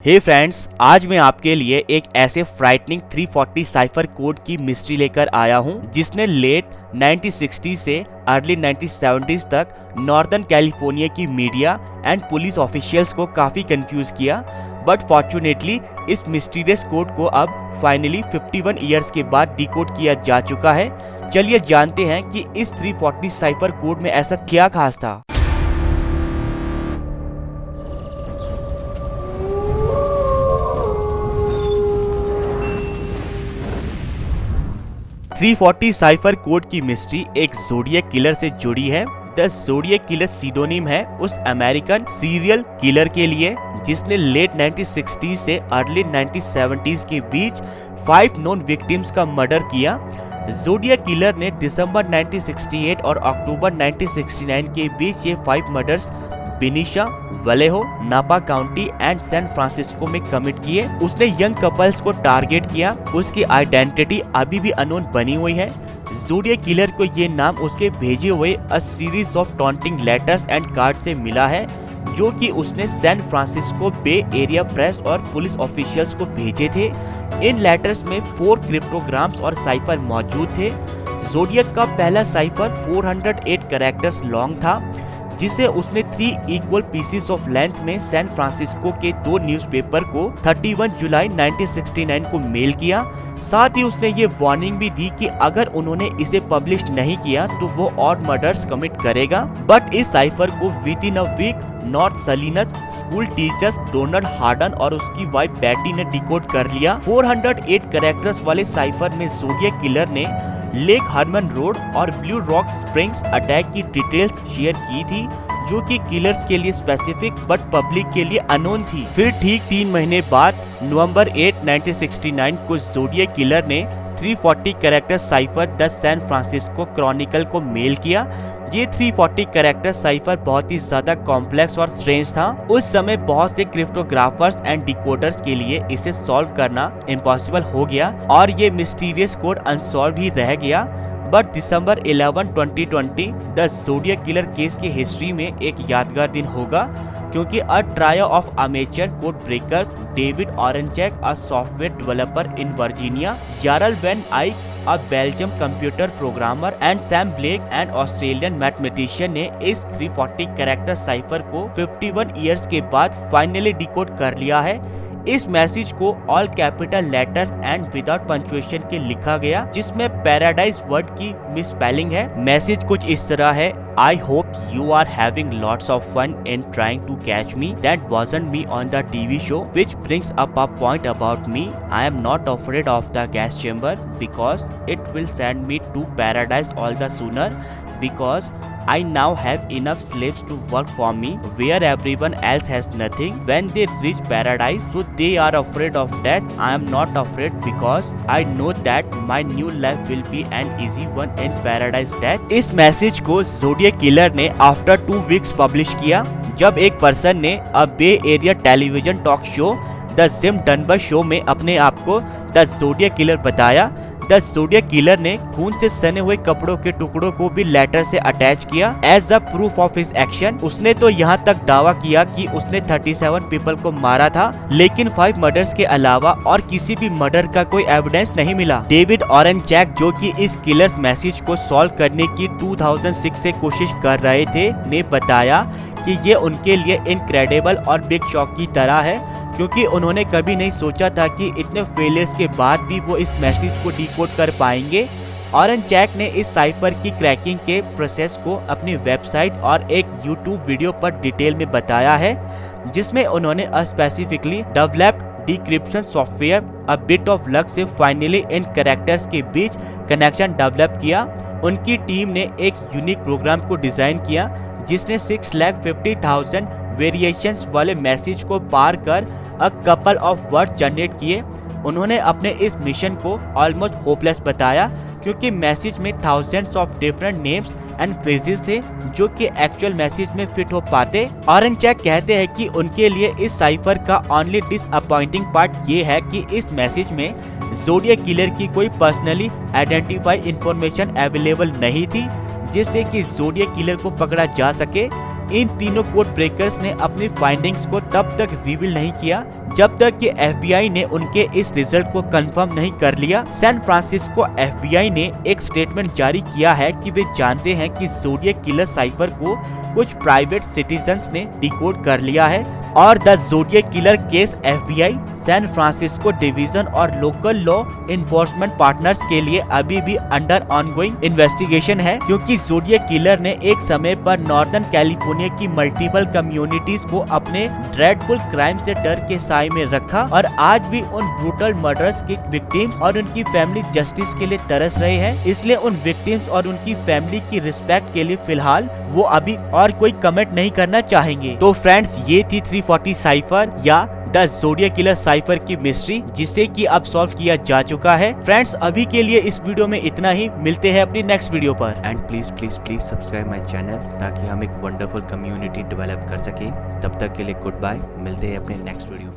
हे friends, आज मैं आपके लिए एक ऐसे फ्राइटनिंग 340 साइफर कोड की मिस्ट्री लेकर आया हूं जिसने लेट 1960 से अर्ली 1970s तक नॉर्दर्न कैलिफोर्निया की मीडिया एंड पुलिस ऑफिशियल्स को काफी कंफ्यूज किया। बट फॉर्चुनेटली इस मिस्टीरियस कोड को अब फाइनली 51 ईयर्स के बाद डिकोड किया जा चुका है। चलिए जानते हैं कि इस 340 साइफर कोड में ऐसा क्या खास था। थ्री 340 साइफर कोड की मिस्ट्री एक ज़ोडिएक किलर से जुड़ी है। द ज़ोडिएक किलर सीडोनिम है उस अमेरिकन सीरियल किलर के लिए जिसने लेट 1960s से अर्ली 1970s के बीच 5 नोन विक्टिम्स का मर्डर किया। ज़ोडिएक किलर ने दिसंबर 1968 और अक्टूबर 1969 के बीच ये 5 मर्डर्स बेनिशा, वलेहो, नापा काउंटी एंड सैन फ्रांसिस्को में कमिट किए। उसने यंग कपल्स को टारगेट किया। उसकी आइडेंटिटी अभी भी अननोन बनी हुई है। ज़ोडिएक किलर को ये नाम उसके भेजे हुए a series of taunting letters and card से मिला है जो कि उसने सैन फ्रांसिस्को बे एरिया प्रेस और पुलिस ऑफिशियल्स को भेजे थे। इन लेटर्स में 4 क्रिप्टोग्राम्स और साइफर मौजूद थे। ज़ोडिएक का पहला साइफर 408 कैरेक्टर्स लॉन्ग था जिसे उसने 3 इक्वल पीसेस ऑफ लेंथ में सैन फ्रांसिस्को के 2 न्यूज़पेपर को 31 जुलाई 1969 को मेल किया। साथ ही उसने ये वार्निंग भी दी कि अगर उन्होंने इसे पब्लिश नहीं किया तो वो और मर्डर्स कमिट करेगा। बट इस साइफर को within a week North Salinas school teachers Donald Harden और उसकी वाइफ बैटी ने डिकोड कर लिया। 408 कैरेक्टर्स वाले साइफर में ज़ोडिएक किलर ने लेक हरमन रोड और ब्लू रॉक स्प्रिंग्स अटैक की डिटेल्स शेयर की थी जो कि किलर्स के लिए स्पेसिफिक बट पब्लिक के लिए अननोन थी। फिर ठीक 3 महीने बाद नवंबर 8, 1969 को ज़ोडिएक किलर ने 340 character cipher the San Francisco Chronicle को मेल किया। ये 340 कैरेक्टर साइफर बहुत ही ज्यादा कॉम्प्लेक्स और स्ट्रेंज था। उस समय बहुत से क्रिप्टोग्राफर्स एंड डिकोडर्स के लिए इसे सॉल्व करना इम्पॉसिबल हो गया और ये मिस्टीरियस कोड अनसॉल्व ही रह गया। But December 11, 2020 the zodiac killer case की हिस्ट्री में एक यादगार दिन होगा क्योंकि a trio of amateur code breakers David Oranchak, a software developer in Virginia, Jarl Van Eycke, a Belgium computer programmer and Sam Blake, an Australian mathematician ने इस 340 character cipher को 51 इयर्स के बाद फाइनली डिकोड कर लिया है। इस message को all capital letters and without punctuation के लिखा गया जिसमें पैराडाइज वर्ड की मिसस्पेलिंग है। मैसेज कुछ इस तरह है: I hope you are having lots of fun in trying to catch me. That wasn't me on the TV show, which brings up a point about me. I am not afraid of the gas chamber because it will send me to paradise all the sooner because I now have enough slaves to work for me where everyone else has nothing. When they reach paradise, so they are afraid of death. I am not afraid because I know that my new life will be an easy one in paradise death. इस message को Zodiac killer ने after 2 weeks publish किया जब एक person ने a Bay Area television talk show the Jim Dunbar show में अपने आप को द ज़ोडिएक किलर बताया। द ज़ोडिएक किलर ने खून से सने हुए कपड़ों के टुकड़ों को भी लेटर से अटैच किया as a proof of his action. उसने तो यहाँ तक दावा किया कि उसने 37 पीपल को मारा था लेकिन 5 मर्डर्स के अलावा और किसी भी मर्डर का कोई एविडेंस नहीं मिला। डेविड ऑरेंजैक जो कि इस किलर मैसेज को सॉल्व करने की 2006 से कोशिश कर रहे थे ने बताया कि ये उनके लिए इनक्रेडिबल और बिग शॉक की तरह है क्योंकि उन्होंने कभी नहीं सोचा था कि इतने फेलियर्स के बाद भी वो इस मैसेज को डिकोड कर पाएंगे। ऑरेंजैक ने इस साइफर की क्रैकिंग के प्रोसेस को अपनी वेबसाइट और एक यूट्यूब वीडियो पर डिटेल में बताया है जिसमें उन्होंने specifically developed decryption software a bit of luck से फाइनली इन कैरेक्टर्स के बीच कनेक्शन डेवलप किया। उनकी टीम ने एक यूनिक प्रोग्राम को डिजाइन किया जिसने 6,50,000 वेरिएशंस वाले मैसेज को पार कर a couple of word generate किए। उन्होंने अपने इस मिशन को ऑलमोस्ट होपलेस बताया क्योंकि मैसेज में thousands of different names and phrases थे जो कि एक्चुअल मैसेज में फिट हो पाते। ऑरेंजैक कहते हैं कि उनके लिए इस साइफर का ओनली डिसअपॉइंटिंग पार्ट ये है कि इस मैसेज में ज़ोडिएक किलर की कोई पर्सनली आइडेंटिफाई इंफॉर्मेशन अवेलेबल नहीं थी जिससे कि ज़ोडिएक किलर को पकड़ा जा सके। इन तीनों कोड ब्रेकर्स ने अपनी फाइंडिंग्स को तब तक रिवील नहीं किया जब तक कि FBI ने उनके इस रिजल्ट को कंफर्म नहीं कर लिया। सैन फ्रांसिस्को FBI ने एक स्टेटमेंट जारी किया है कि वे जानते हैं कि ज़ोडिएक किलर साइफर को कुछ प्राइवेट सिटीजन्स ने डिकोड कर लिया है और the zodiac killer case FBI, San Francisco division और लोकल लॉ इन्फोर्समेंट पार्टनर्स के लिए अभी भी अंडर ऑनगोइंग इन्वेस्टिगेशन है, क्योंकि ज़ोडिएक किलर ने एक समय पर नॉर्दर्न कैलिफोर्निया की मल्टीपल कम्युनिटीज को अपने ड्रेडफुल क्राइम से डर के साए में रखा और आज भी उन ब्रूटल मर्डर्स के विक्टिम्स और उनकी फैमिली जस्टिस के लिए तरस रहे हैं। इसलिए उन विक्टिम्स और उनकी फैमिली की रिस्पेक्ट के लिए फिलहाल वो अभी और कोई कमेंट नहीं करना चाहेंगे। तो फ्रेंड्स, ये थी 340 साइफर या द ज़ोडिएक किलर साइफर की मिस्ट्री, जिसे कि अब सॉल्व किया जा चुका है। फ्रेंड्स, अभी के लिए इस वीडियो में इतना ही। मिलते हैं अपनी नेक्स्ट वीडियो पर। And please please please subscribe my channel ताकि हम एक वंडरफुल कम्युनिटी डेवलप कर सकें। तब तक के लिए गुड बाय। मिलते हैं अपने नेक्स्ट वीडियो।